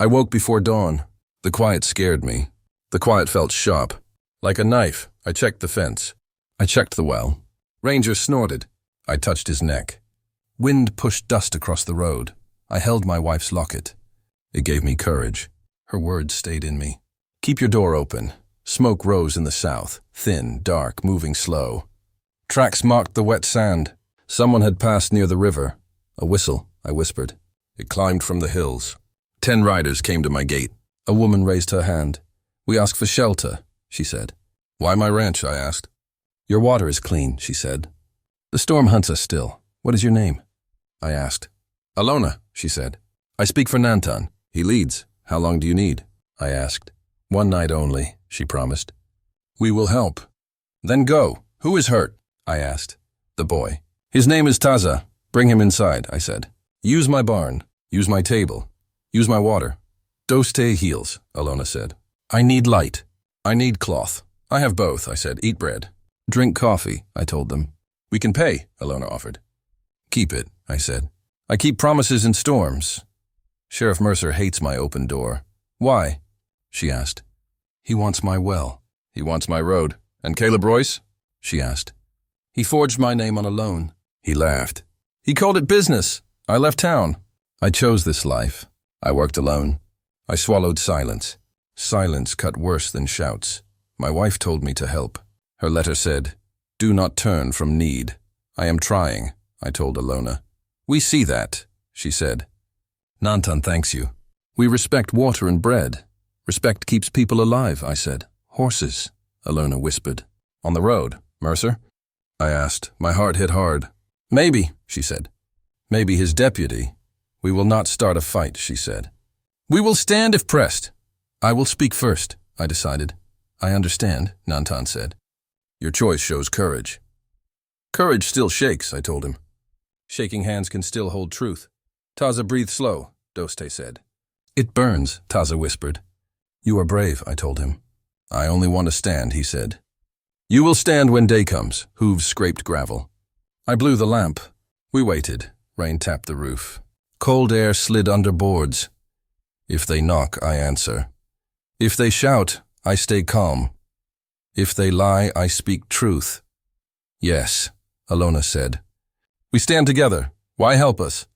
I woke before dawn. The quiet scared me. The quiet felt sharp. Like a knife, I checked the fence. I checked the well. Ranger snorted. I touched his neck. Wind pushed dust across the road. I held my wife's locket. It gave me courage. Her words stayed in me. Keep your door open. Smoke rose in the south, thin, dark, moving slow. Tracks marked the wet sand. Someone had passed near the river. A whistle, I whispered. It climbed from the hills. 10 riders came to my gate. A woman raised her hand. We ask for shelter, she said. Why my ranch, I asked. Your water is clean, she said. The storm hunts us still. What is your name? I asked. Alona, she said. I speak for Nantan. He leads. How long do you need? I asked. 1 night only, she promised. We will help. Then go. Who is hurt? I asked. The boy. His name is Taza. Bring him inside, I said. Use my barn. Use my table. Use my water. Doste heals, Alona said. I need light. I need cloth. I have both, I said. Eat bread. Drink coffee, I told them. We can pay, Alona offered. Keep it, I said. I keep promises in storms. Sheriff Mercer hates my open door. Why? She asked. He wants my well. He wants my road. And Caleb Royce? She asked. He forged my name on a loan. He laughed. He called it business. I left town. I chose this life. I worked alone. I swallowed silence. Silence cut worse than shouts. My wife told me to help. Her letter said, do not turn from need. I am trying, I told Alona. We see that, she said. Nantan thanks you. We respect water and bread. Respect keeps people alive, I said. Horses, Alona whispered. On the road, Mercer? I asked. My heart hit hard. Maybe, she said. Maybe his deputy. We will not start a fight, she said. We will stand if pressed. I will speak first, I decided. I understand, Nantan said. Your choice shows courage. Courage still shakes, I told him. Shaking hands can still hold truth. Taza, breathe slow, Doste said. It burns, Taza whispered. You are brave, I told him. I only want to stand, he said. You will stand when day comes, hooves scraped gravel. I blew the lamp. We waited. Rain tapped the roof. Cold air slid under boards. If they knock, I answer. If they shout, I stay calm. If they lie, I speak truth. Yes, Alona said. We stand together. Why help us?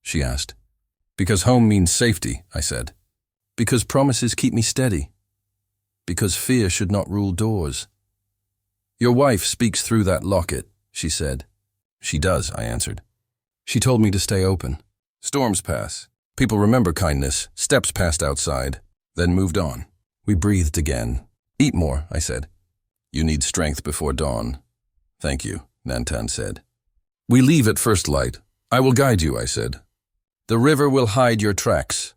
She asked. Because home means safety, I said. Because promises keep me steady. Because fear should not rule doors. Your wife speaks through that locket, she said. She does, I answered. She told me to stay open. Storms pass. People remember kindness. Steps passed outside, then moved on. We breathed again. Eat more, I said. You need strength before dawn. Thank you, Nantan said. We leave at first light. I will guide you, I said. The river will hide your tracks.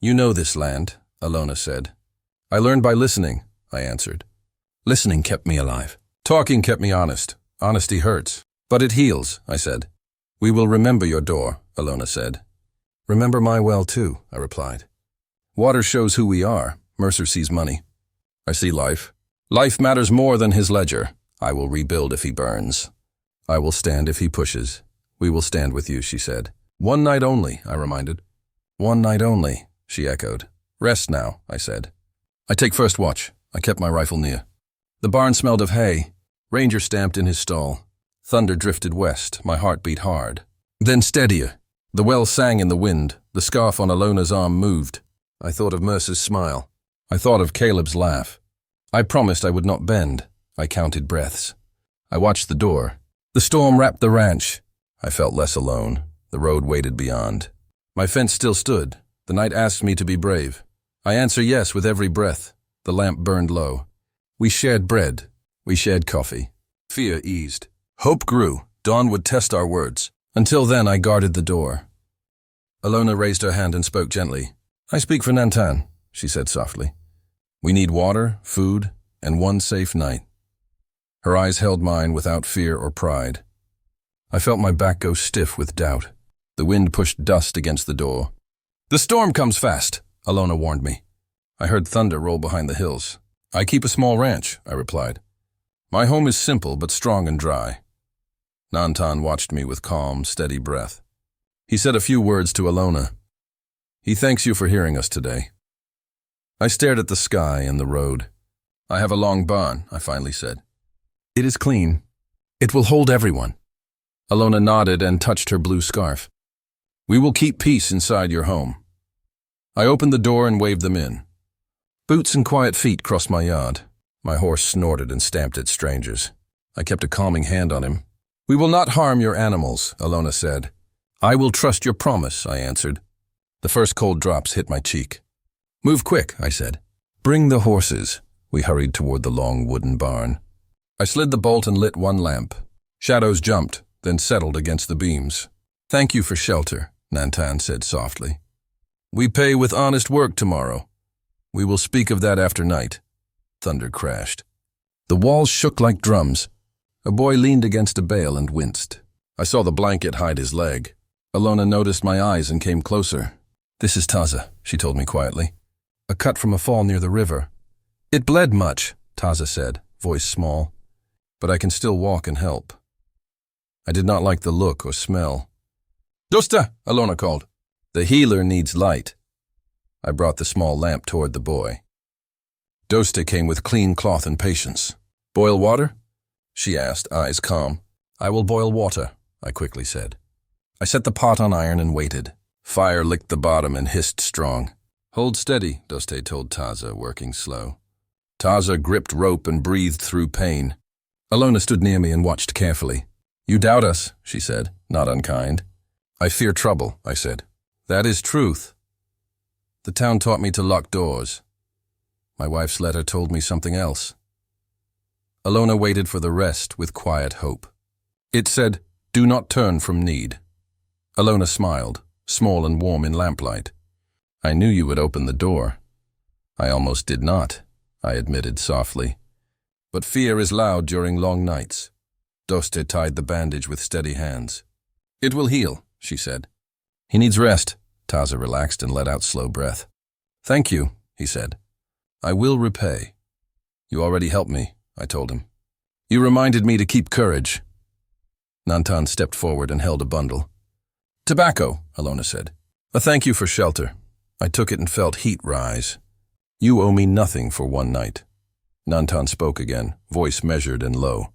You know this land, Alona said. I learned by listening, I answered. Listening kept me alive. Talking kept me honest. Honesty hurts. But it heals, I said. We will remember your door, Alona said. Remember my well too, I replied. Water shows who we are. Mercer sees money. I see life. Life matters more than his ledger. I will rebuild if he burns. I will stand if he pushes. We will stand with you, she said. 1 night only, I reminded. 1 night only, she echoed. Rest now, I said. I take first watch. I kept my rifle near. The barn smelled of hay. Ranger stamped in his stall. Thunder drifted west. My heart beat hard. Then steadier. The well sang in the wind. The scarf on Alona's arm moved. I thought of Mercer's smile. I thought of Caleb's laugh. I promised I would not bend. I counted breaths. I watched the door. The storm wrapped the ranch. I felt less alone. The road waited beyond. My fence still stood. The night asked me to be brave. I answer yes with every breath. The lamp burned low. We shared bread. We shared coffee. Fear eased. Hope grew. Dawn would test our words. Until then, I guarded the door. Alona raised her hand and spoke gently. I speak for Nantan, she said softly. We need water, food, and 1 safe night. Her eyes held mine without fear or pride. I felt my back go stiff with doubt. The wind pushed dust against the door. The storm comes fast, Alona warned me. I heard thunder roll behind the hills. I keep a small ranch, I replied. My home is simple but strong and dry. Nantan watched me with calm, steady breath. He said a few words to Alona. He thanks you for hearing us today. I stared at the sky and the road. I have a long barn, I finally said. It is clean. It will hold everyone. Alona nodded and touched her blue scarf. We will keep peace inside your home. I opened the door and waved them in. Boots and quiet feet crossed my yard. My horse snorted and stamped at strangers. I kept a calming hand on him. We will not harm your animals, Alona said. I will trust your promise, I answered. The first cold drops hit my cheek. Move quick, I said. Bring the horses. We hurried toward the long wooden barn. I slid the bolt and lit one lamp. Shadows jumped, then settled against the beams. Thank you for shelter, Nantan said softly. We pay with honest work tomorrow. We will speak of that after night. Thunder crashed. The walls shook like drums. A boy leaned against a bale and winced. I saw the blanket hide his leg. Alona noticed my eyes and came closer. This is Taza, she told me quietly. A cut from a fall near the river. It bled much, Taza said, voice small. But I can still walk and help. I did not like the look or smell. Dosta, Alona called. The healer needs light. I brought the small lamp toward the boy. Dosta came with clean cloth and patience. Boil water? She asked, eyes calm. I will boil water, I quickly said. I set the pot on iron and waited. Fire licked the bottom and hissed strong. Hold steady, Dosta told Taza, working slow. Taza gripped rope and breathed through pain. Alona stood near me and watched carefully. You doubt us, she said, not unkind. I fear trouble, I said. That is truth. The town taught me to lock doors. My wife's letter told me something else. Alona waited for the rest with quiet hope. It said, do not turn from need. Alona smiled, small and warm in lamplight. I knew you would open the door. I almost did not, I admitted softly. But fear is loud during long nights. Dosta tied the bandage with steady hands. It will heal, she said. He needs rest. Taza relaxed and let out slow breath. Thank you, he said. I will repay. You already helped me, I told him. You reminded me to keep courage. Nantan stepped forward and held a bundle. Tobacco, Alona said. A thank you for shelter. I took it and felt heat rise. You owe me nothing for one night. Nantan spoke again, voice measured and low.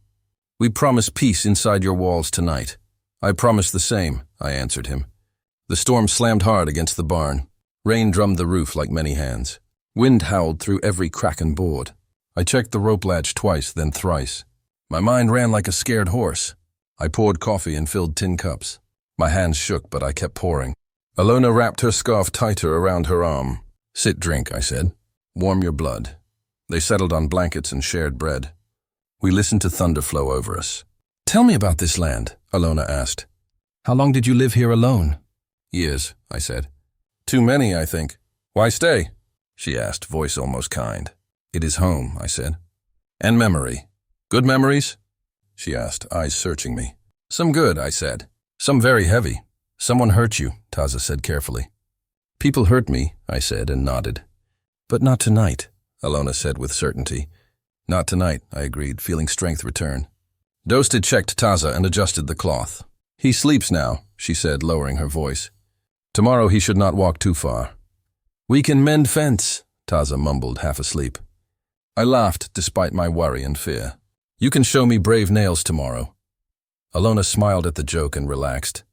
We promise peace inside your walls tonight. I promise the same, I answered him. The storm slammed hard against the barn. Rain drummed the roof like many hands. Wind howled through every crack and board. I checked the rope latch twice, then thrice. My mind ran like a scared horse. I poured coffee and filled tin cups. My hands shook, but I kept pouring. Alona wrapped her scarf tighter around her arm. Sit, drink, I said. Warm your blood. They settled on blankets and shared bread. We listened to thunder flow over us. Tell me about this land, Alona asked. How long did you live here alone? Years, I said. Too many, I think. Why stay? She asked, voice almost kind. It is home, I said. And memory. Good memories? She asked, eyes searching me. Some good, I said. Some very heavy. Someone hurt you, Taza said carefully. People hurt me, I said and nodded. But not tonight, Alona said with certainty. Not tonight, I agreed, feeling strength return. Dosta checked Taza and adjusted the cloth. He sleeps now, she said, lowering her voice. Tomorrow he should not walk too far. We can mend fence, Taza mumbled, half asleep. I laughed despite my worry and fear. You can show me brave nails tomorrow. Alona smiled at the joke and relaxed.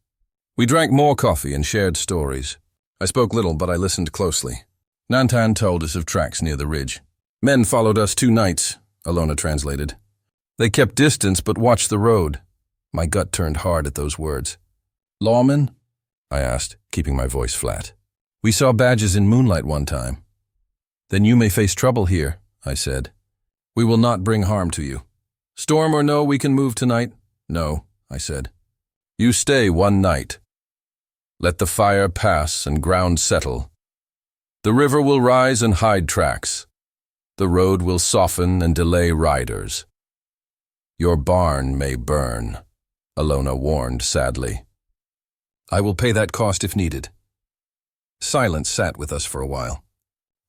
We drank more coffee and shared stories. I spoke little, but I listened closely. Nantan told us of tracks near the ridge. Men followed us 2 nights, Alona translated. They kept distance but watched the road. My gut turned hard at those words. Lawmen? I asked, keeping my voice flat. We saw badges in moonlight one time. Then you may face trouble here, I said. We will not bring harm to you. Storm or no, we can move tonight? No, I said. You stay 1 night. Let the fire pass and ground settle. The river will rise and hide tracks. The road will soften and delay riders. Your barn may burn, Alona warned sadly. I will pay that cost if needed. Silence sat with us for a while.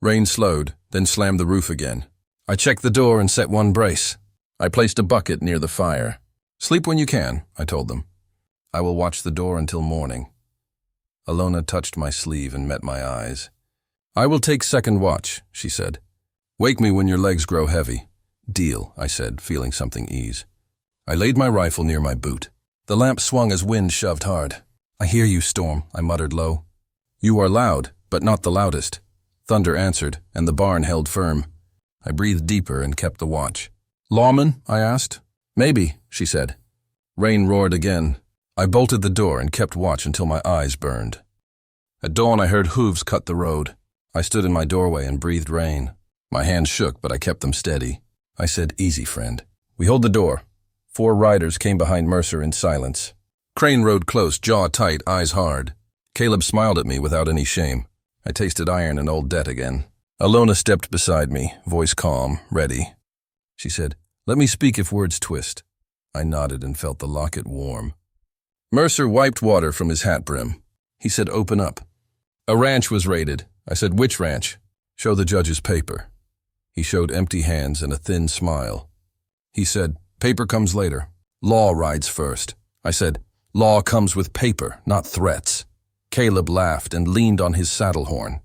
Rain slowed, then slammed the roof again. I checked the door and set one brace. I placed a bucket near the fire. Sleep when you can, I told them. I will watch the door until morning. Alona touched my sleeve and met my eyes. "I will take second watch," she said. "Wake me when your legs grow heavy." "Deal," I said, feeling something ease. I laid my rifle near my boot. The lamp swung as wind shoved hard. "I hear you, Storm," I muttered low. "You are loud, but not the loudest." Thunder answered, and the barn held firm. I breathed deeper and kept the watch. "Lawman?" I asked. "Maybe," she said. Rain roared again. I bolted the door and kept watch until my eyes burned. At dawn I heard hooves cut the road. I stood in my doorway and breathed rain. My hands shook, but I kept them steady. I said, "Easy, friend." We held the door. 4 riders came behind Mercer in silence. Crane rode close, jaw tight, eyes hard. Caleb smiled at me without any shame. I tasted iron and old debt again. Alona stepped beside me, voice calm, ready. She said, "Let me speak if words twist." I nodded and felt the locket warm. Mercer wiped water from his hat brim. He said, "Open up." "A ranch was raided." I said, "Which ranch?" "Show the judge's paper." He showed empty hands and a thin smile. He said, "Paper comes later. Law rides first." I said, "Law comes with paper, not threats." Caleb laughed and leaned on his saddle horn.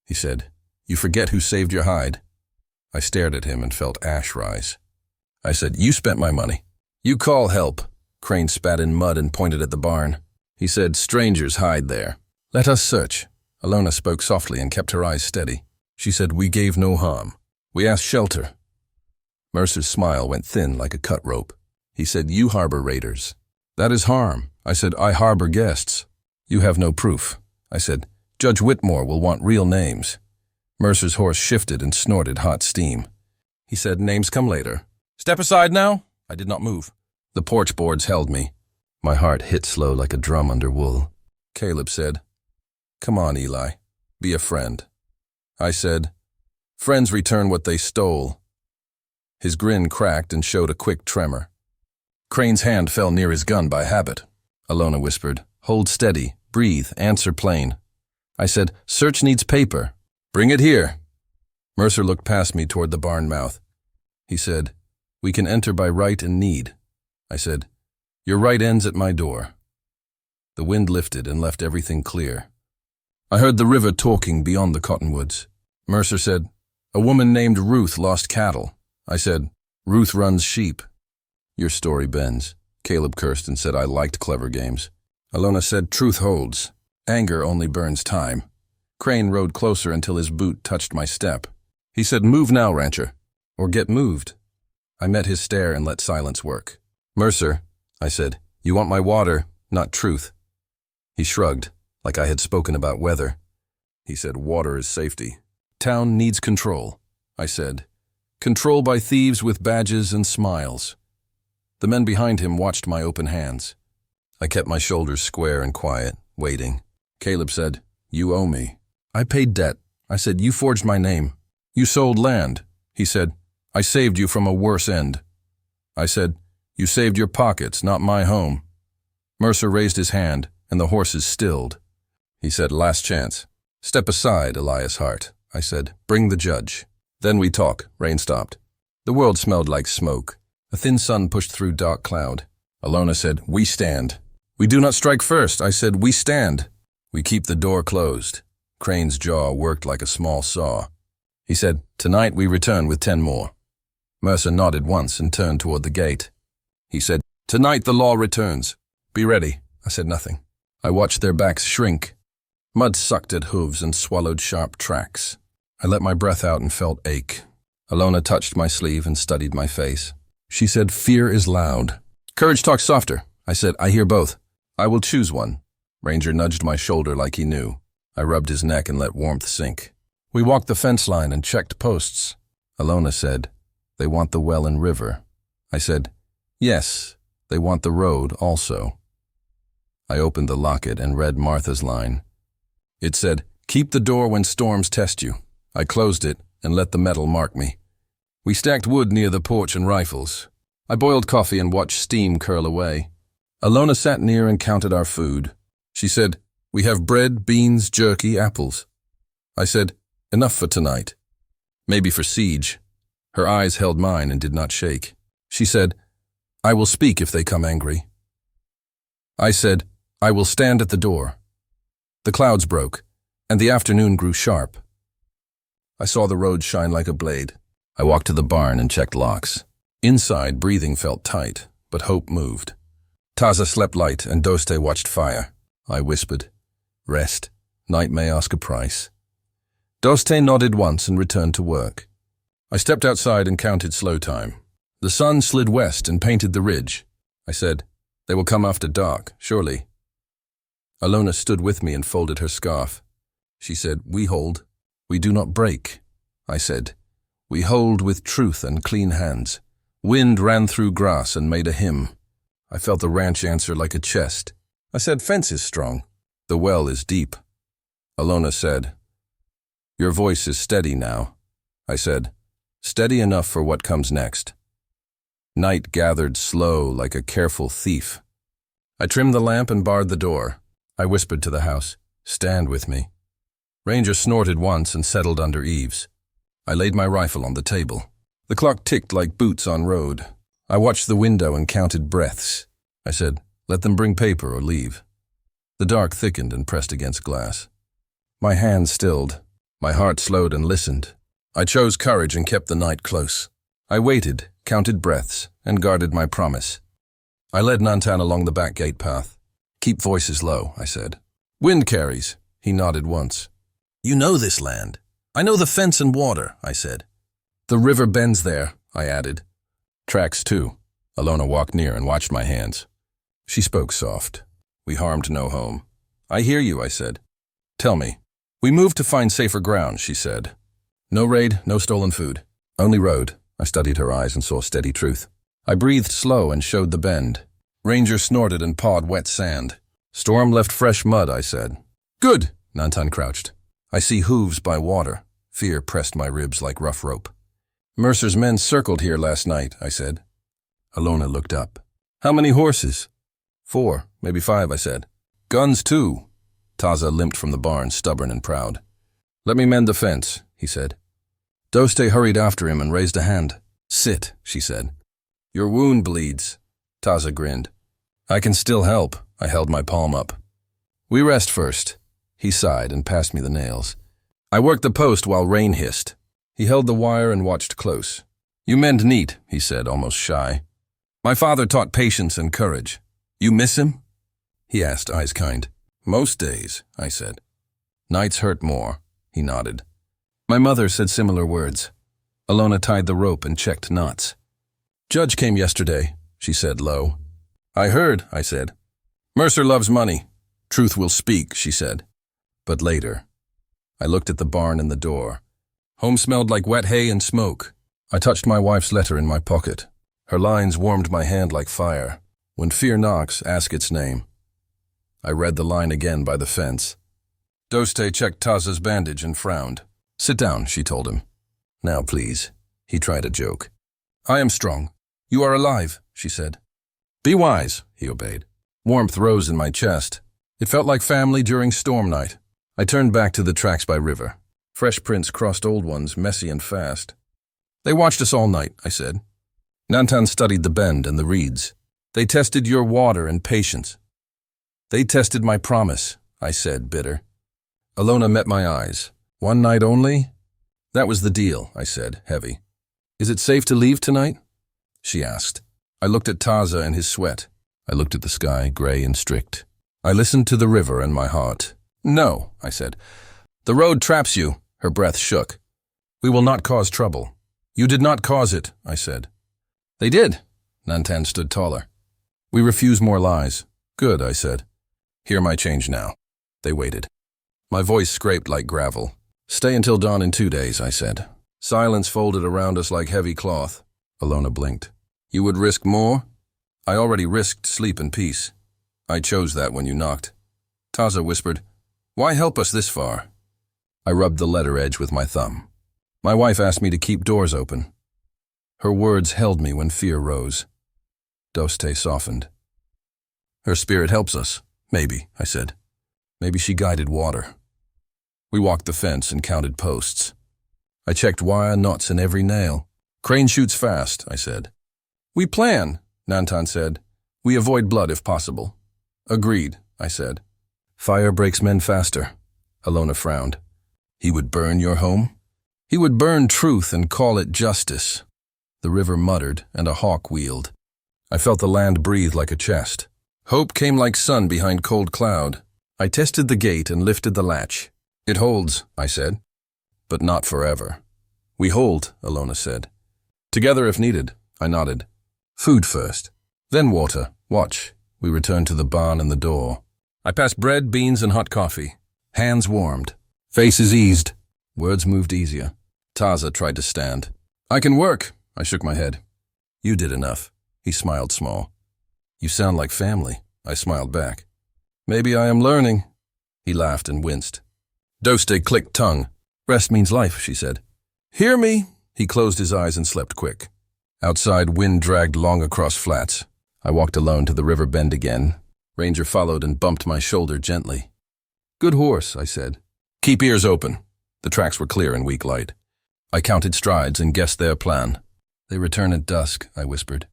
He said, "You forget who saved your hide." I stared at him and felt ash rise. I said, "You spent my money." "You call help." Crane spat in mud and pointed at the barn. He said, "Strangers hide there. Let us search." Alona spoke softly and kept her eyes steady. She said, "We gave no harm. We asked shelter." Mercer's smile went thin like a cut rope. He said, "You harbor raiders." "That is harm." I said, "I harbor guests." "You have no proof." I said, "Judge Whitmore will want real names." Mercer's horse shifted and snorted hot steam. He said, "Names come later." "Step aside now." I did not move. The porch boards held me. My heart hit slow like a drum under wool. Caleb said, "Come on, Eli. Be a friend." I said, "Friends return what they stole." His grin cracked and showed a quick tremor. Crane's hand fell near his gun by habit. Alona whispered, "Hold steady, breathe, answer plain." I said, "Search needs paper." "Bring it here." Mercer looked past me toward the barn mouth. He said, "We can enter by right and need." I said, "Your right ends at my door." The wind lifted and left everything clear. I heard the river talking beyond the cottonwoods. Mercer said, "A woman named Ruth lost cattle." I said, "Ruth runs sheep." "Your story bends." Caleb cursed and said I liked clever games. Alona said, "Truth holds. Anger only burns time." Crane rode closer until his boot touched my step. He said, "Move now, rancher, or get moved." I met his stare and let silence work. "Mercer," I said, "you want my water, not truth." He shrugged, like I had spoken about weather. He said, "Water is safety. Town needs control." I said, "Control by thieves with badges and smiles." The men behind him watched my open hands. I kept my shoulders square and quiet, waiting. Caleb said, "You owe me." I paid debt. I said, "You forged my name. You sold land." He said, "I saved you from a worse end." I said, "You saved your pockets, not my home." Mercer raised his hand, and the horses stilled. He said, "Last chance." "Step aside, Elias Hart." I said, "Bring the judge." "Then we talk." Rain stopped. The world smelled like smoke. A thin sun pushed through dark cloud. Alona said, "We stand." "We do not strike first." I said, "We stand." "We keep the door closed." Crane's jaw worked like a small saw. He said, "Tonight we return with 10 more." Mercer nodded once and turned toward the gate. He said, "Tonight the law returns. Be ready." I said nothing. I watched their backs shrink. Mud sucked at hooves and swallowed sharp tracks. I let my breath out and felt ache. Alona touched my sleeve and studied my face. She said, "Fear is loud. Courage talks softer." I said, "I hear both. I will choose one." Ranger nudged my shoulder like he knew. I rubbed his neck and let warmth sink. We walked the fence line and checked posts. Alona said, "They want the well and river." I said, "Yes, they want the road also." I opened the locket and read Martha's line. It said, "Keep the door when storms test you." I closed it and let the metal mark me. We stacked wood near the porch and rifles. I boiled coffee and watched steam curl away. Alona sat near and counted our food. She said, "We have bread, beans, jerky, apples." I said, "Enough for tonight. Maybe for siege." Her eyes held mine and did not shake. She said, "I will speak if they come angry." I said, "I will stand at the door." The clouds broke, and the afternoon grew sharp. I saw the road shine like a blade. I walked to the barn and checked locks. Inside, breathing felt tight, but hope moved. Taza slept light and Doste watched fire. I whispered, "Rest. Night may ask a price." Doste nodded once and returned to work. I stepped outside and counted slow time. The sun slid west and painted the ridge. I said, "They will come after dark, surely." Alona stood with me and folded her scarf. She said, "We hold. We do not break." I said, "We hold with truth and clean hands." Wind ran through grass and made a hymn. I felt the ranch answer like a chest. I said, "Fence is strong. The well is deep." Alona said, "Your voice is steady now." I said, "Steady enough for what comes next." Night gathered slow like a careful thief. I trimmed the lamp and barred the door. I whispered to the house, "Stand with me." Ranger snorted once and settled under eaves. I laid my rifle on the table. The clock ticked like boots on road. I watched the window and counted breaths. I said, "Let them bring paper or leave." The dark thickened and pressed against glass. My hands stilled. My heart slowed and listened. I chose courage and kept the night close. I waited, counted breaths, and guarded my promise. I led Nantan along the back gate path. "Keep voices low," I said. "Wind carries." He nodded once. "You know this land." "I know the fence and water," I said. "The river bends there," I added. "Tracks too." Alona walked near and watched my hands. She spoke soft. "We harmed no home." "I hear you," I said. "Tell me." "We moved to find safer ground," she said. "No raid, no stolen food. Only road." I studied her eyes and saw steady truth. I breathed slow and showed the bend. Ranger snorted and pawed wet sand. "Storm left fresh mud," I said. "Good," Nantan crouched. "I see hooves by water." Fear pressed my ribs like rough rope. "Mercer's men circled here last night," I said. Alona looked up. "How many horses?" "4, maybe 5, I said. "Guns too." Taza limped from the barn, stubborn and proud. "Let me mend the fence," he said. Doste hurried after him and raised a hand. "Sit," she said. "Your wound bleeds." Taza grinned. "I can still help." I held my palm up. "We rest first." He sighed and passed me the nails. I worked the post while rain hissed. He held the wire and watched close. "You mend neat," he said, almost shy. "My father taught patience and courage. You miss him?" He asked, eyes kind. "Most days," I said. "Nights hurt more," he nodded. My mother said similar words. Alona tied the rope and checked knots. "Judge came yesterday," she said low. "I heard," I said. "Mercer loves money. Truth will speak," she said. But later, I looked at the barn and the door. Home smelled like wet hay and smoke. I touched my wife's letter in my pocket. Her lines warmed my hand like fire. "When fear knocks, ask its name." I read the line again by the fence. Doste checked Taza's bandage and frowned. "Sit down," she told him. "Now, please." He tried a joke. "I am strong. You are alive," she said. "Be wise," he obeyed. Warmth rose in my chest. It felt like family during storm night. I turned back to the tracks by river. Fresh prints crossed old ones, messy and fast. "They watched us all night," I said. Nantan studied the bend and the reeds. "They tested your water and patience." "They tested my promise," I said, bitter. Alona met my eyes. "One night only?" "That was the deal," I said, heavy. "Is it safe to leave tonight?" she asked. I looked at Taza and his sweat. I looked at the sky, gray and strict. I listened to the river and my heart. "No," I said. "The road traps you." Her breath shook. "We will not cause trouble." "You did not cause it," I said. "They did." Nantan stood taller. "We refuse more lies." "Good," I said. "Hear my change now." They waited. My voice scraped like gravel. "Stay until dawn in 2 days," I said. Silence folded around us like heavy cloth. Alona blinked. "You would risk more?" "I already risked sleep and peace." "I chose that when you knocked." Taza whispered, "Why help us this far?" I rubbed the letter edge with my thumb. My wife asked me to keep doors open. Her words held me when fear rose. Doste softened. "Her spirit helps us." "Maybe," I said. "Maybe she guided water." We walked the fence and counted posts. I checked wire knots in every nail. "Crane shoots fast," I said. "We plan," Nantan said. "We avoid blood if possible." "Agreed," I said. Fire breaks men faster. Alona frowned. He would burn your home? He would burn truth and call it justice. The river muttered, and a hawk wheeled. I felt the land breathe like a chest. Hope came like sun behind cold cloud. I tested the gate and lifted the latch. It holds, I said. But not forever. We hold, Alona said. Together if needed, I nodded. Food first. Then water. Watch. We returned to the barn and the door. I passed bread, beans, and hot coffee. Hands warmed. Faces eased. Words moved easier. Taza tried to stand. I can work, I shook my head. You did enough. He smiled small. You sound like family, I smiled back. Maybe I am learning. He laughed and winced. Doste clicked tongue. Rest means life, she said. Hear me. He closed his eyes and slept quick. Outside, wind dragged long across flats. I walked alone to the river bend again. Ranger followed and bumped my shoulder gently. Good horse, I said. Keep ears open. The tracks were clear in weak light. I counted strides and guessed their plan. They return at dusk, I whispered.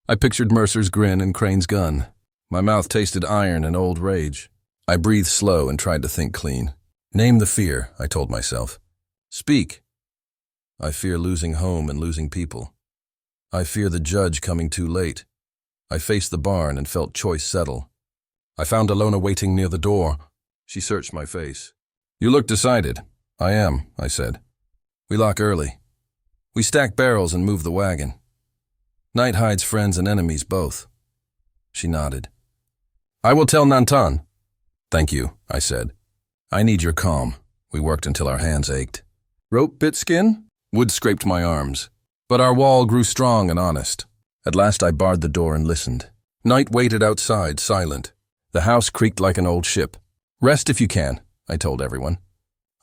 I pictured Mercer's grin and Crane's gun. My mouth tasted iron and old rage. I breathed slow and tried to think clean. Name the fear, I told myself. Speak. I fear losing home and losing people. I fear the judge coming too late. I faced the barn and felt choice settle. I found Alona waiting near the door. She searched my face. You look decided. I am, I said. We lock early. We stack barrels and move the wagon. Night hides friends and enemies both. She nodded. I will tell Nantan. Thank you, I said. I need your calm. We worked until our hands ached. Rope bit skin? Wood scraped my arms. But our wall grew strong and honest. At last I barred the door and listened. Night waited outside, silent. The house creaked like an old ship. Rest if you can, I told everyone.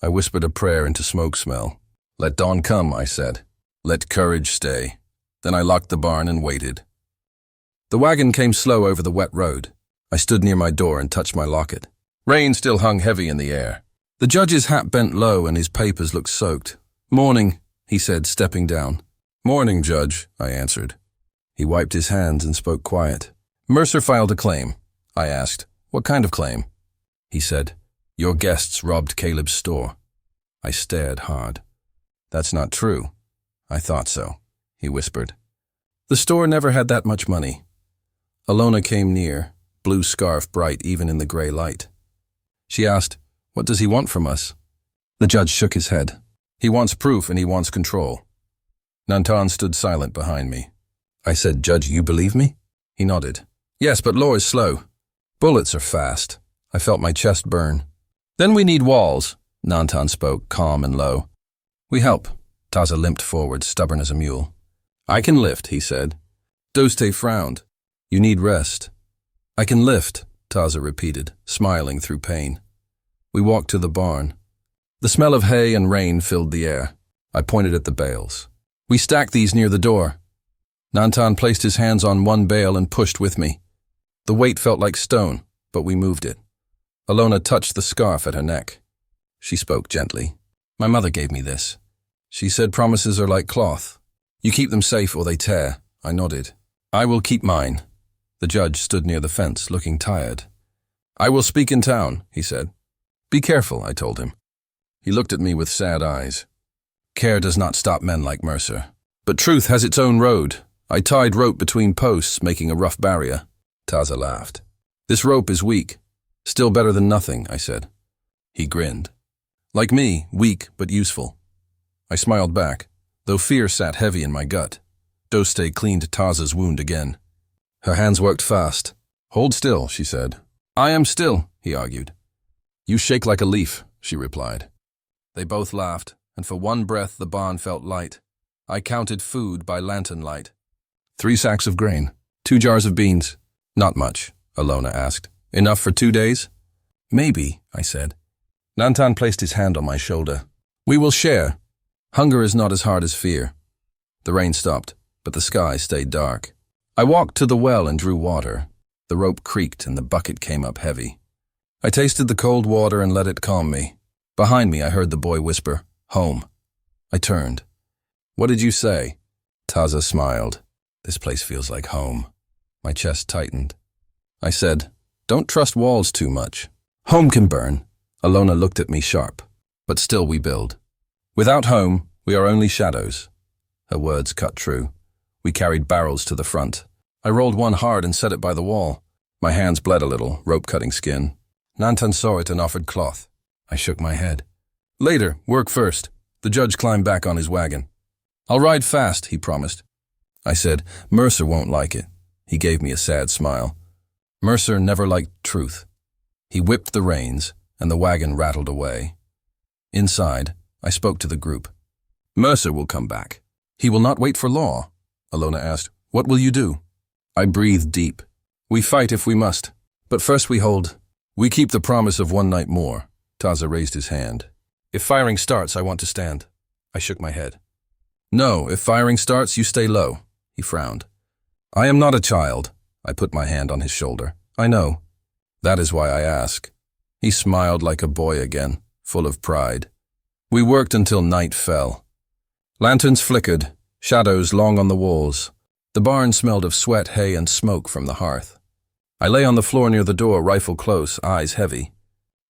I whispered a prayer into smoke smell. Let dawn come, I said. Let courage stay. Then I locked the barn and waited. The wagon came slow over the wet road. I stood near my door and touched my locket. Rain still hung heavy in the air. The judge's hat bent low and his papers looked soaked. Morning, he said, stepping down. Morning, Judge, I answered. He wiped his hands and spoke quiet. Mercer filed a claim. I asked, what kind of claim? He said, your guests robbed Caleb's store. I stared hard. That's not true. I thought so, he whispered. The store never had that much money. Alona came near, blue scarf bright even in the gray light. She asked, what does he want from us? The judge shook his head. He wants proof and he wants control. Nantan stood silent behind me. I said, Judge, you believe me? He nodded. Yes, but law is slow. Bullets are fast. I felt my chest burn. Then we need walls, Nantan spoke, calm and low. We help. Taza limped forward, stubborn as a mule. I can lift, he said. Doste frowned. You need rest. I can lift, Taza repeated, smiling through pain. We walked to the barn. The smell of hay and rain filled the air. I pointed at the bales. We stacked these near the door. Nantan placed his hands on one bale and pushed with me. The weight felt like stone, but we moved it. Alona touched the scarf at her neck. She spoke gently. My mother gave me this. She said promises are like cloth. You keep them safe or they tear. I nodded. I will keep mine. The judge stood near the fence, looking tired. I will speak in town, he said. Be careful, I told him. He looked at me with sad eyes. Care does not stop men like Mercer. But truth has its own road. I tied rope between posts, making a rough barrier. Taza laughed. This rope is weak. Still better than nothing, I said. He grinned. Like me, weak but useful. I smiled back, though fear sat heavy in my gut. Doste cleaned Taza's wound again. Her hands worked fast. Hold still, she said. I am still, he argued. You shake like a leaf, she replied. They both laughed, and for one breath the barn felt light. I counted food by lantern light. 3 sacks of grain, 2 jars of beans. Not much, Alona asked. Enough for 2 days? Maybe, I said. Nantan placed his hand on my shoulder. We will share. Hunger is not as hard as fear. The rain stopped, but the sky stayed dark. I walked to the well and drew water. The rope creaked and the bucket came up heavy. I tasted the cold water and let it calm me. Behind me I heard the boy whisper, home. I turned. What did you say? Taza smiled. This place feels like home. My chest tightened. I said, don't trust walls too much. Home can burn. Alona looked at me sharp. But still we build. Without home, we are only shadows. Her words cut true. We carried barrels to the front. I rolled one hard and set it by the wall. My hands bled a little, rope-cutting skin. Nantan saw it and offered cloth. I shook my head. Later, work first. The judge climbed back on his wagon. I'll ride fast, he promised. I said, Mercer won't like it. He gave me a sad smile. Mercer never liked truth. He whipped the reins, and the wagon rattled away. Inside, I spoke to the group. Mercer will come back. He will not wait for law. Alona asked, what will you do? I breathed deep. We fight if we must, but first we hold. We keep the promise of one night more. Taza raised his hand. If firing starts, I want to stand. I shook my head. No, if firing starts, you stay low. He frowned. I am not a child. I put my hand on his shoulder. I know. That is why I ask. He smiled like a boy again, full of pride. We worked until night fell. Lanterns flickered, shadows long on the walls. The barn smelled of sweat, hay, and smoke from the hearth. I lay on the floor near the door, rifle close, eyes heavy.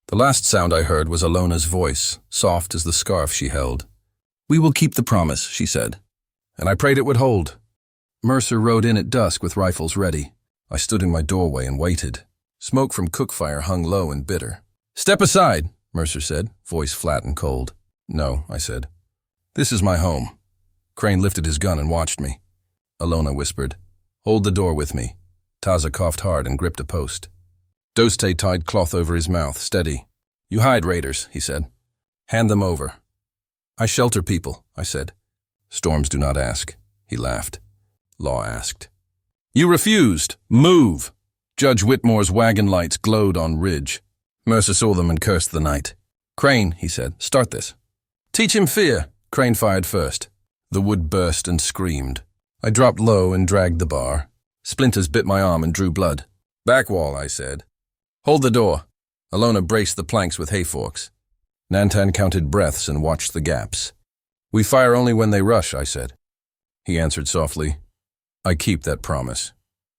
The last sound I heard was Alona's voice, soft as the scarf she held. We will keep the promise, she said. And I prayed it would hold. Mercer rode in at dusk with rifles ready. I stood in my doorway and waited. Smoke from cookfire hung low and bitter. Step aside, Mercer said, voice flat and cold. No, I said. This is my home. Crane lifted his gun and watched me. Alona whispered, hold the door with me. Taza coughed hard and gripped a post. Doste tied cloth over his mouth, steady. You hide raiders, he said. Hand them over. I shelter people, I said. Storms do not ask, he laughed. Law asked. You refused. Move. Judge Whitmore's wagon lights glowed on ridge. Mercer saw them and cursed the night. Crane, he said, start this. Teach him fear. Crane fired first. The wood burst and screamed. I dropped low and dragged the bar. Splinters bit my arm and drew blood. Back wall, I said. Hold the door. Alona braced the planks with hay forks. Nantan counted breaths and watched the gaps. We fire only when they rush, I said. He answered softly. I keep that promise.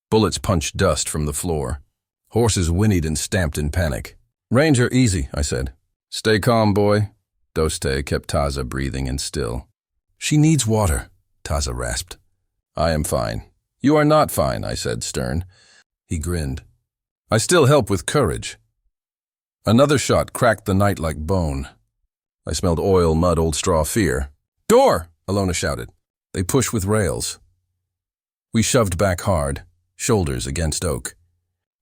Bullets punched dust from the floor. Horses whinnied and stamped in panic. Ranger, easy, I said. Stay calm, boy. Doste kept Taza breathing and still. She needs water, Taza rasped. I am fine. You are not fine, I said, stern. He grinned. I still help with courage. Another shot cracked the night like bone. I smelled oil, mud, old straw, fear. Door! Alona shouted. They pushed with rails. We shoved back hard, shoulders against oak.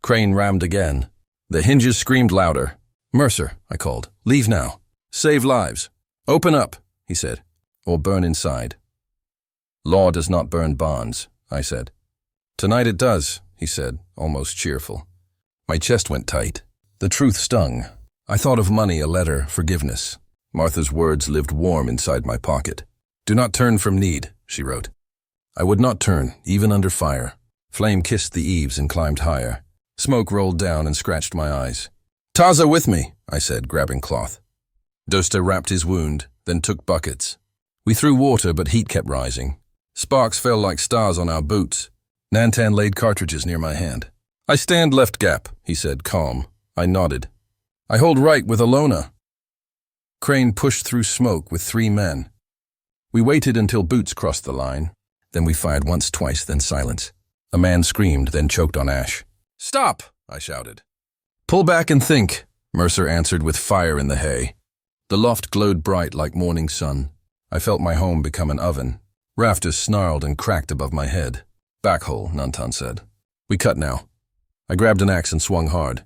Crane rammed again. The hinges screamed louder. Mercer, I called. Leave now. Save lives. Open up, he said, or burn inside. Law does not burn bonds, I said. Tonight it does, he said, almost cheerful. My chest went tight. The truth stung. I thought of money, a letter, forgiveness. Martha's words lived warm inside my pocket. Do not turn from need, she wrote. I would not turn, even under fire. Flame kissed the eaves and climbed higher. Smoke rolled down and scratched my eyes. Taza with me, I said, grabbing cloth. Dosta wrapped his wound, then took buckets. We threw water, but heat kept rising. Sparks fell like stars on our boots. Nantan laid cartridges near my hand. I stand left gap, he said, calm. I nodded. I hold right with Alona. Crane pushed through smoke with 3 men. We waited until boots crossed the line. Then we fired once, twice, then silence. A man screamed, then choked on ash. Stop, I shouted. Pull back and think, Mercer answered with fire in the hay. The loft glowed bright like morning sun. I felt my home become an oven. Rafters snarled and cracked above my head. Backhole, Nantan said. We cut now. I grabbed an axe and swung hard.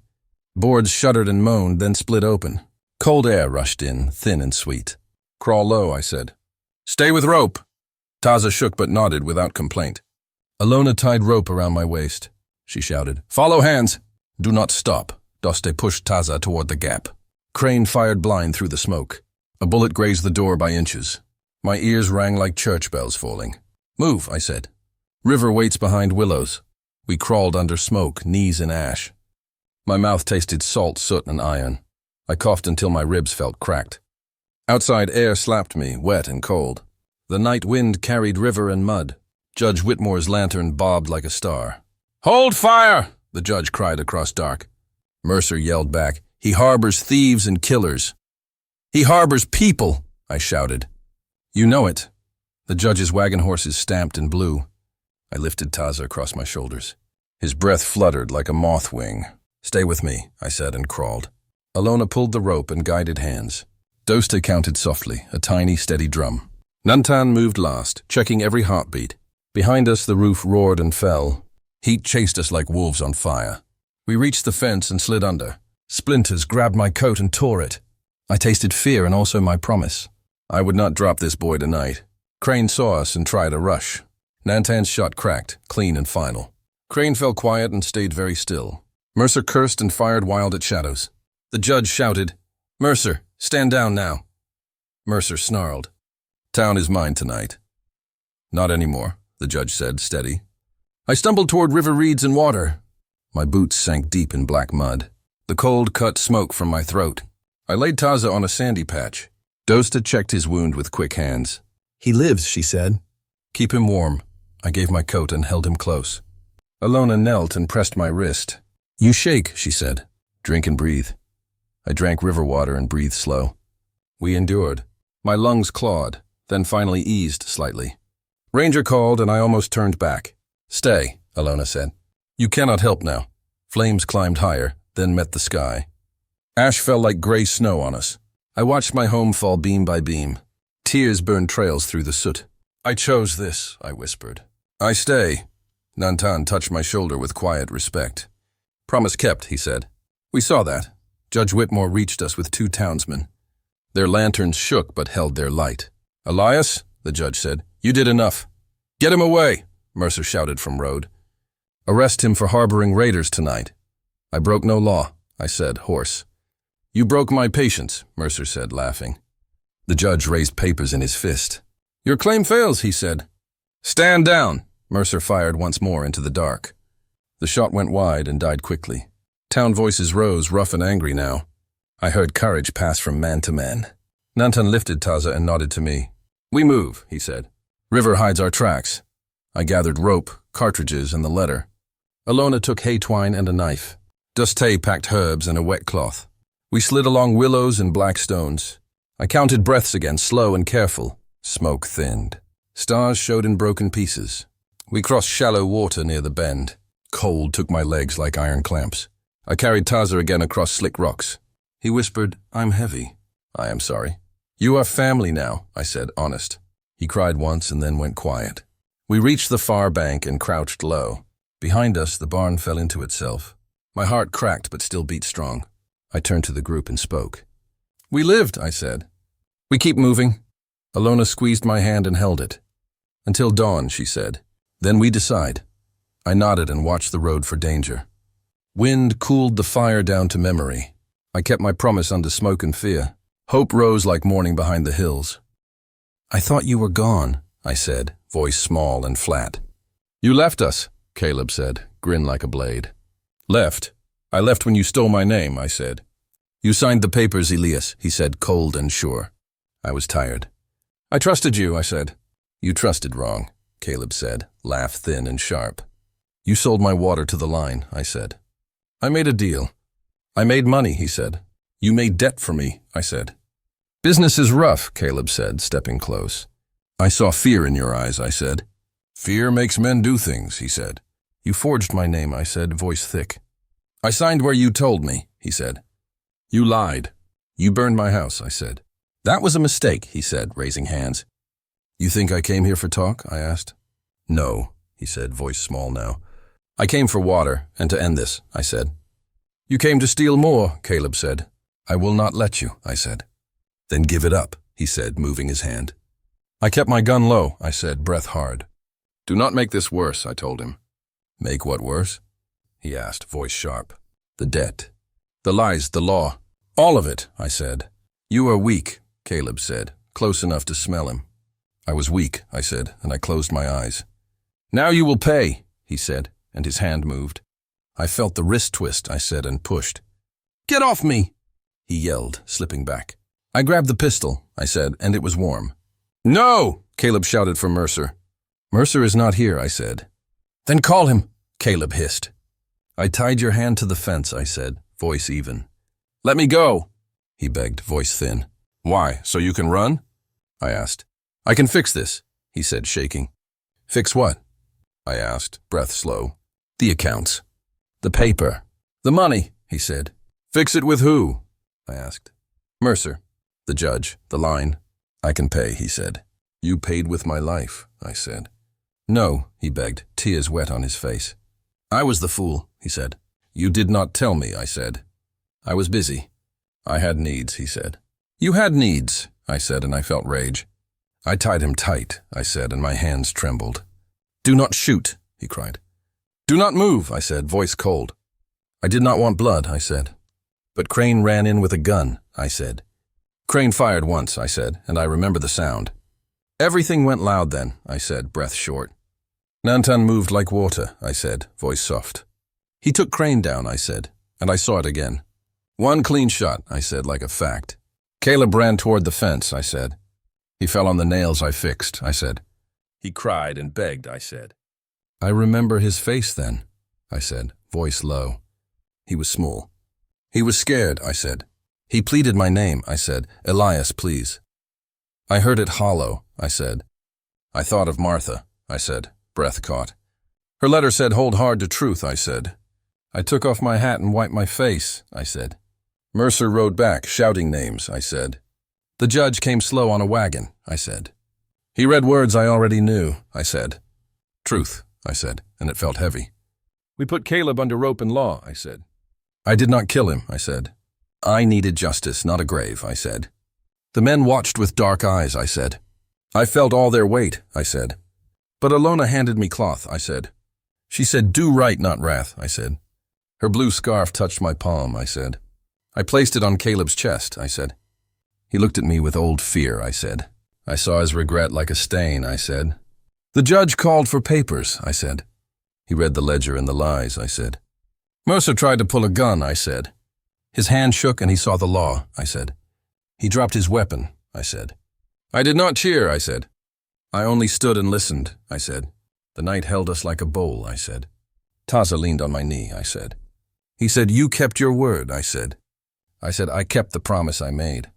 Boards shuddered and moaned, then split open. Cold air rushed in, thin and sweet. Crawl low, I said. Stay with rope. Taza shook but nodded without complaint. Alona tied rope around my waist. She shouted, Follow hands. Do not stop. Doste pushed Taza toward the gap. Crane fired blind through the smoke. A bullet grazed the door by inches. My ears rang like church bells falling. Move, I said. River waits behind willows. We crawled under smoke, knees in ash. My mouth tasted salt, soot, and iron. I coughed until my ribs felt cracked. Outside air slapped me, wet and cold. The night wind carried river and mud. Judge Whitmore's lantern bobbed like a star. Hold fire! The judge cried across dark. Mercer yelled back, He harbors thieves and killers. He harbors people, I shouted. You know it. The judge's wagon horses stamped and blew. I lifted Taza across my shoulders. His breath fluttered like a moth wing. Stay with me, I said and crawled. Alona pulled the rope and guided hands. Dosta counted softly, a tiny, steady drum. Nantan moved last, checking every heartbeat. Behind us, the roof roared and fell. Heat chased us like wolves on fire. We reached the fence and slid under. Splinters grabbed my coat and tore it. I tasted fear and also my promise. I would not drop this boy tonight. Crane saw us and tried a rush. Nantan's shot cracked, clean and final. Crane fell quiet and stayed very still. Mercer cursed and fired wild at shadows. The judge shouted, "Mercer, stand down now." Mercer snarled. "Town is mine tonight." "Not anymore," the judge said, steady. I stumbled toward river reeds and water. My boots sank deep in black mud. The cold cut smoke from my throat. I laid Taza on a sandy patch. Dosta checked his wound with quick hands. "He lives," she said. "Keep him warm." I gave my coat and held him close. Alona knelt and pressed my wrist. "You shake," she said. "Drink and breathe." I drank river water and breathed slow. We endured. My lungs clawed, then finally eased slightly. Ranger called and I almost turned back. "Stay," Alona said. "You cannot help now." Flames climbed higher, then met the sky. Ash fell like gray snow on us. I watched my home fall beam by beam. Tears burned trails through the soot. "I chose this," I whispered. "I stay." Nantan touched my shoulder with quiet respect. "Promise kept," he said. "We saw that." Judge Whitmore reached us with 2 townsmen. Their lanterns shook but held their light. "Elias," the judge said, "you did enough." "Get him away," Mercer shouted from road. "Arrest him for harboring raiders tonight." "I broke no law," I said, hoarse. "You broke my patience," Mercer said, laughing. The judge raised papers in his fist. "Your claim fails," he said. "Stand down," Mercer fired once more into the dark. The shot went wide and died quickly. Town voices rose, rough and angry now. I heard courage pass from man to man. Nantan lifted Taza and nodded to me. "We move," he said. "River hides our tracks." I gathered rope, cartridges, and the letter. Alona took hay twine and a knife. Dustay packed herbs and a wet cloth. We slid along willows and black stones. I counted breaths again, slow and careful. Smoke thinned. Stars showed in broken pieces. We crossed shallow water near the bend. Cold took my legs like iron clamps. I carried Taza again across slick rocks. He whispered, "I'm heavy." "I am sorry." "You are family now," I said, honest. He cried once and then went quiet. We reached the far bank and crouched low. Behind us, the barn fell into itself. My heart cracked but still beat strong. I turned to the group and spoke. "We lived," I said. "We keep moving." Alona squeezed my hand and held it. "Until dawn," she said. "Then we decide." I nodded and watched the road for danger. Wind cooled the fire down to memory. I kept my promise under smoke and fear. Hope rose like morning behind the hills. "I thought you were gone," I said, voice small and flat. "You left us," Caleb said, grin like a blade. "Left? I left when you stole my name," I said. "You signed the papers, Elias," he said, cold and sure. I was tired. "I trusted you," I said. "You trusted wrong," Caleb said, laugh thin and sharp. "You sold my water to the line," I said. "I made a deal." "I made money," he said. "You made debt for me," I said. "Business is rough," Caleb said, stepping close. "I saw fear in your eyes," I said. "Fear makes men do things," he said. "You forged my name," I said, voice thick. "I signed where you told me," he said. "You lied." "You burned my house," I said. "That was a mistake," he said, raising hands. "You think I came here for talk?" I asked. "No," he said, voice small now. "I came for water, and to end this," I said. "You came to steal more," Caleb said. "I will not let you," I said. "Then give it up," he said, moving his hand. I kept my gun low, I said, breath hard. "Do not make this worse," I told him. "Make what worse?" he asked, voice sharp. "The debt. The lies, the law. All of it," I said. "You are weak," Caleb said, close enough to smell him. I was weak, I said, and I closed my eyes. "Now you will pay," he said, and his hand moved. I felt the wrist twist, I said, and pushed. "Get off me!" he yelled, slipping back. I grabbed the pistol, I said, and it was warm. "No!" Caleb shouted for Mercer. "Mercer is not here," I said. "Then call him," Caleb hissed. "I tied your hand to the fence," I said, voice even. Let me go, he begged, voice thin. Why, so you can run? I asked. I can fix this, he said, shaking. Fix what? I asked, breath slow. The accounts. The paper. The money, he said. Fix it with who? I asked. Mercer. The judge. The line. I can pay, he said. You paid with my life, I said. No, he begged, tears wet on his face. I was the fool, he said. You did not tell me, I said. I was busy. I had needs, he said. You had needs, I said, and I felt rage. I tied him tight, I said, and my hands trembled. Do not shoot, he cried. Do not move, I said, voice cold. I did not want blood, I said. But Crane ran in with a gun, I said. Crane fired once, I said, and I remember the sound. Everything went loud then, I said, breath short. Nantan moved like water, I said, voice soft. He took Crane down, I said, and I saw it again. One clean shot, I said, like a fact. Caleb ran toward the fence, I said. He fell on the nails I fixed, I said. He cried and begged, I said. I remember his face then, I said, voice low. He was small. He was scared, I said. He pleaded my name, I said. Elias, please. I heard it hollow, I said. I thought of Martha, I said, breath caught. Her letter said, hold hard to truth, I said. I took off my hat and wiped my face, I said. Mercer rode back, shouting names, I said. The judge came slow on a wagon, I said. He read words I already knew, I said. Truth, I said, and it felt heavy. We put Caleb under rope and law, I said. I did not kill him, I said. I needed justice, not a grave, I said. The men watched with dark eyes, I said. I felt all their weight, I said. But Alona handed me cloth, I said. She said, do right, not wrath, I said. Her blue scarf touched my palm, I said. I placed it on Caleb's chest, I said. He looked at me with old fear, I said. I saw his regret like a stain, I said. The judge called for papers, I said. He read the ledger and the lies, I said. Mercer tried to pull a gun, I said. His hand shook and he saw the law, I said. He dropped his weapon, I said. I did not cheer, I said. I only stood and listened, I said. The night held us like a bowl, I said. Taza leaned on my knee, I said. He said, you kept your word, I said. I said, I kept the promise I made.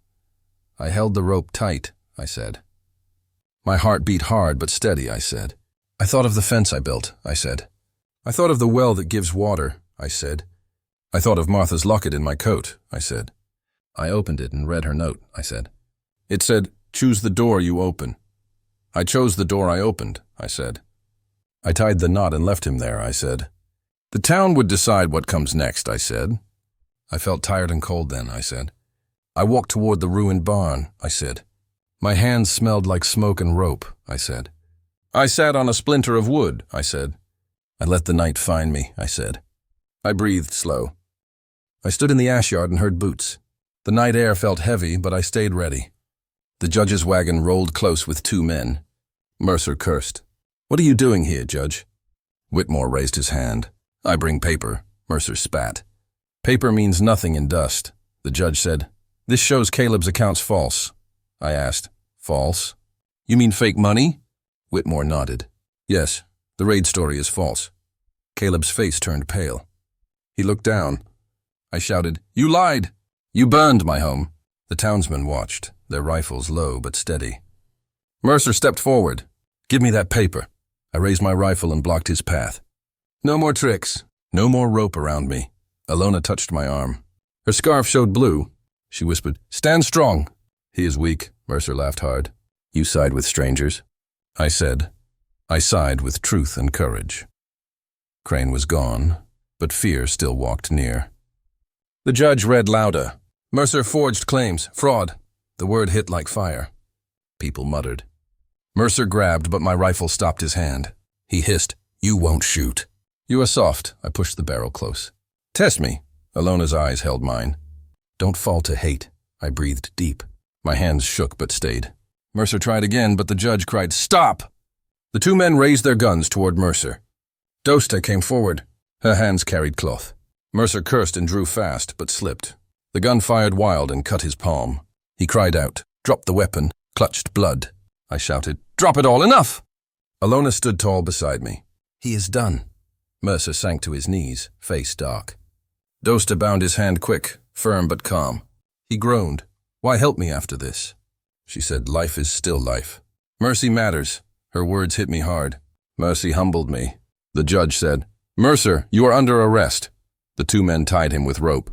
I held the rope tight, I said. My heart beat hard but steady, I said. I thought of the fence I built, I said. I thought of the well that gives water, I said. I thought of Martha's locket in my coat, I said. I opened it and read her note, I said. It said, choose the door you open. I chose the door I opened, I said. I tied the knot and left him there, I said. The town would decide what comes next, I said. I felt tired and cold then, I said. I walked toward the ruined barn, I said. My hands smelled like smoke and rope, I said. I sat on a splinter of wood, I said. I let the night find me, I said. I breathed slow. I stood in the ash yard and heard boots. The night air felt heavy, but I stayed ready. The judge's wagon rolled close with two men. Mercer cursed. What are you doing here, Judge? Whitmore raised his hand. I bring paper. Mercer spat. Paper means nothing in dust. The judge said, this shows Caleb's account's false. I asked, false? You mean fake money? Whitmore nodded. Yes, the raid story is false. Caleb's face turned pale. He looked down. I shouted, you lied! You burned my home. The townsmen watched, their rifles low but steady. Mercer stepped forward. Give me that paper. I raised my rifle and blocked his path. No more tricks. No more rope around me. Alona touched my arm. Her scarf showed blue. She whispered, stand strong. He is weak. Mercer laughed hard. You side with strangers? I said, I side with truth and courage. Crane was gone, but fear still walked near. The judge read louder. Mercer forged claims, fraud. The word hit like fire. People muttered. Mercer grabbed, but my rifle stopped his hand. He hissed, you won't shoot. You are soft. I pushed the barrel close. Test me. Alona's eyes held mine. Don't fall to hate. I breathed deep. My hands shook but stayed. Mercer tried again, but the judge cried, stop! The two men raised their guns toward Mercer. Dosta came forward. Her hands carried cloth. Mercer cursed and drew fast, but slipped. The gun fired wild and cut his palm. He cried out, dropped the weapon, clutched blood. I shouted, drop it all, enough! Alona stood tall beside me. He is done. Mercer sank to his knees, face dark. Dosta bound his hand quick, firm but calm. He groaned. Why help me after this? She said, life is still life. Mercy matters. Her words hit me hard. Mercy humbled me. The judge said, Mercer, you are under arrest. The two men tied him with rope.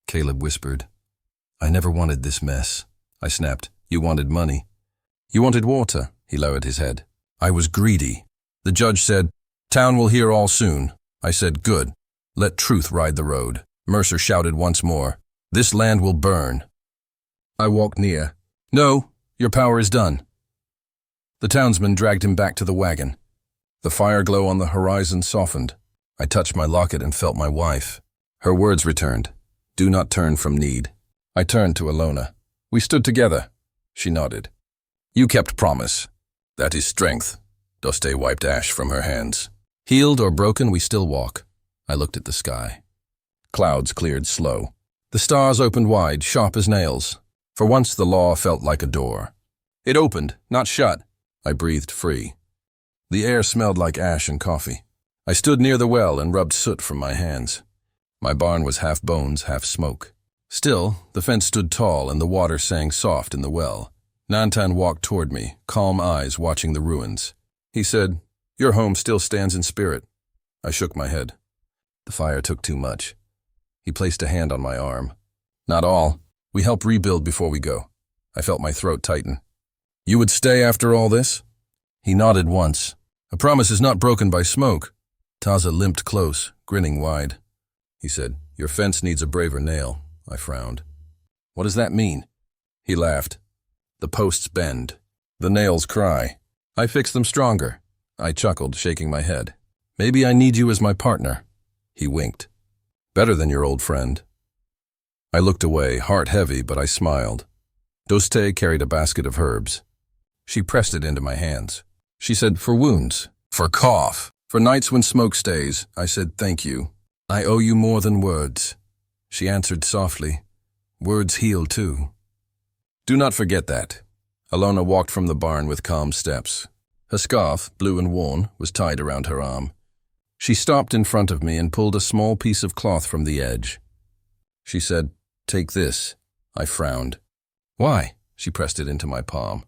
Caleb whispered, I never wanted this mess. I snapped, you wanted money. You wanted water. He lowered his head. I was greedy. The judge said, town will hear all soon. I said, good. Let truth ride the road. Mercer shouted once more, this land will burn. I walked near. No, your power is done. The townsman dragged him back to the wagon. The fire glow on the horizon softened. I touched my locket and felt my wife. Her words returned. Do not turn from need. I turned to Alona. We stood together. She nodded. You kept promise. That is strength. Doste wiped ash from her hands. Healed or broken, we still walk. I looked at the sky. Clouds cleared slow. The stars opened wide, sharp as nails. For once the law felt like a door. It opened, not shut. I breathed free. The air smelled like ash and coffee. I stood near the well and rubbed soot from my hands. My barn was half bones, half smoke. Still, the fence stood tall and the water sang soft in the well. Nantan walked toward me, calm eyes watching the ruins. He said, your home still stands in spirit. I shook my head. The fire took too much. He placed a hand on my arm. Not all. We help rebuild before we go. I felt my throat tighten. You would stay after all this? He nodded once. A promise is not broken by smoke. Taza limped close, grinning wide. He said, your fence needs a braver nail. I frowned. What does that mean? He laughed. The posts bend. The nails cry. I fix them stronger. I chuckled, shaking my head. Maybe I need you as my partner. He winked. Better than your old friend. I looked away, heart heavy, but I smiled. Doste carried a basket of herbs. She pressed it into my hands. She said, for wounds, for cough, for nights when smoke stays. I said, thank you. I owe you more than words. She answered softly, words heal too. Do not forget that. Alona walked from the barn with calm steps. Her scarf, blue and worn, was tied around her arm. She stopped in front of me and pulled a small piece of cloth from the edge. She said, take this. I frowned. Why? She pressed it into my palm.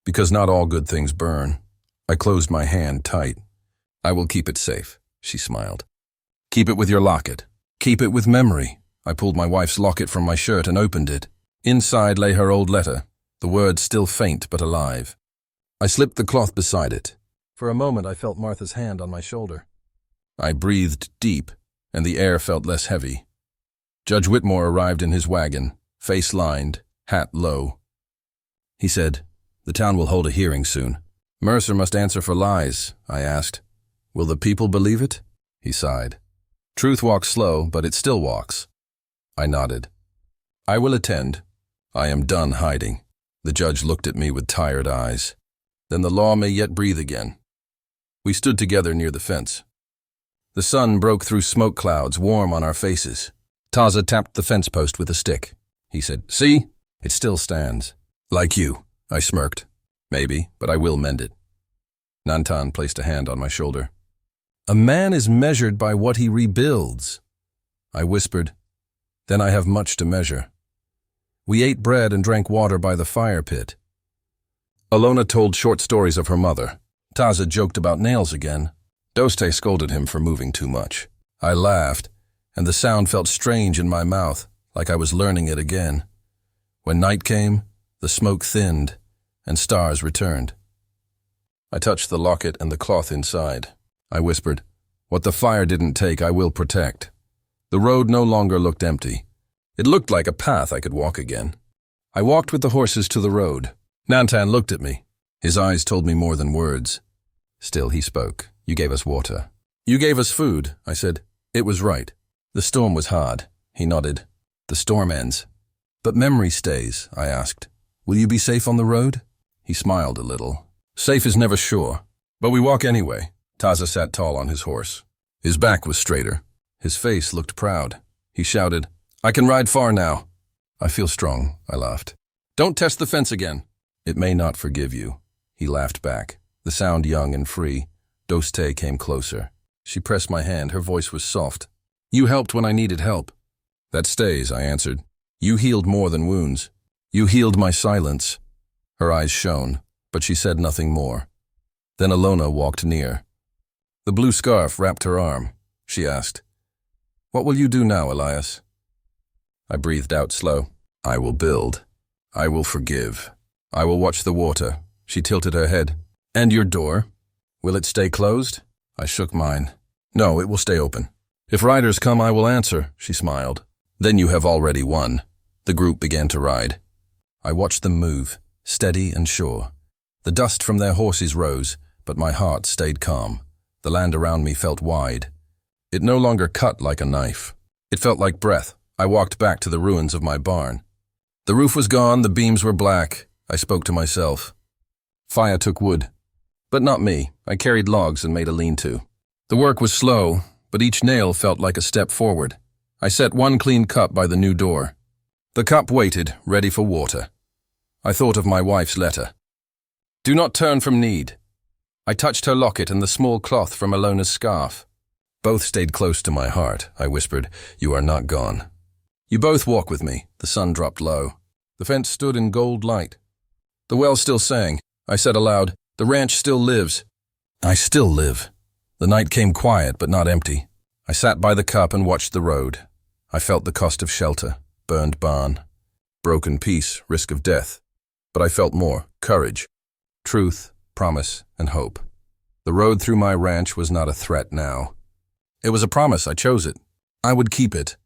Because not all good things burn. I closed my hand tight. I will keep it safe, she smiled. Keep it with your locket. Keep it with memory. I pulled my wife's locket from my shirt and opened it. Inside lay her old letter, the words still faint but alive. I slipped the cloth beside it. For a moment I felt Martha's hand on my shoulder. I breathed deep, and the air felt less heavy. Judge Whitmore arrived in his wagon, face lined, hat low. He said, the town will hold a hearing soon. Mercer must answer for lies, I asked. Will the people believe it? He sighed. Truth walks slow, but it still walks. I nodded. I will attend. I am done hiding. The judge looked at me with tired eyes. Then the law may yet breathe again. We stood together near the fence. The sun broke through smoke clouds, warm on our faces. Taza tapped the fence post with a stick. He said, see? It still stands. Like you, I smirked. Maybe, but I will mend it. Nantan placed a hand on my shoulder. A man is measured by what he rebuilds. I whispered, then I have much to measure. We ate bread and drank water by the fire pit. Alona told short stories of her mother. Taza joked about nails again. Doste scolded him for moving too much. I laughed, and the sound felt strange in my mouth, like I was learning it again. When night came, the smoke thinned, and stars returned. I touched the locket and the cloth inside. I whispered, what the fire didn't take, I will protect. The road no longer looked empty. It looked like a path I could walk again. I walked with the horses to the road. Nantan looked at me. His eyes told me more than words. Still he spoke. You gave us water. You gave us food, I said. It was right. The storm was hard. He nodded. The storm ends. But memory stays, I asked. Will you be safe on the road? He smiled a little. Safe is never sure. But we walk anyway. Taza sat tall on his horse. His back was straighter. His face looked proud. He shouted, I can ride far now. I feel strong, I laughed. Don't test the fence again. It may not forgive you. He laughed back, the sound young and free. Doste came closer. She pressed my hand. Her voice was soft. You helped when I needed help. That stays, I answered. You healed more than wounds. You healed my silence. Her eyes shone, but she said nothing more. Then Alona walked near. The blue scarf wrapped her arm. She asked, "What will you do now, Elias?" I breathed out slow. "I will build. I will forgive. I will watch the water." She tilted her head. "And your door? Will it stay closed?" I shook mine. "No, it will stay open. If riders come, I will answer," she smiled. "Then you have already won." The group began to ride. I watched them move, steady and sure. The dust from their horses rose, but my heart stayed calm. The land around me felt wide. It no longer cut like a knife. It felt like breath. I walked back to the ruins of my barn. The roof was gone, the beams were black. I spoke to myself. Fire took wood. But not me. I carried logs and made a lean-to. The work was slow, but each nail felt like a step forward. I set one clean cup by the new door. The cup waited, ready for water. I thought of my wife's letter. "Do not turn from need." I touched her locket and the small cloth from Alona's scarf. "Both stayed close to my heart," I whispered. "You are not gone. You both walk with me." The sun dropped low. The fence stood in gold light. The well still sang. I said aloud, "The ranch still lives." I still live. The night came quiet but not empty. I sat by the cup and watched the road. I felt the cost of shelter, burned barn, broken peace, risk of death. But I felt more, courage, truth, promise, and hope. The road through my ranch was not a threat now. It was a promise. I chose it. I would keep it.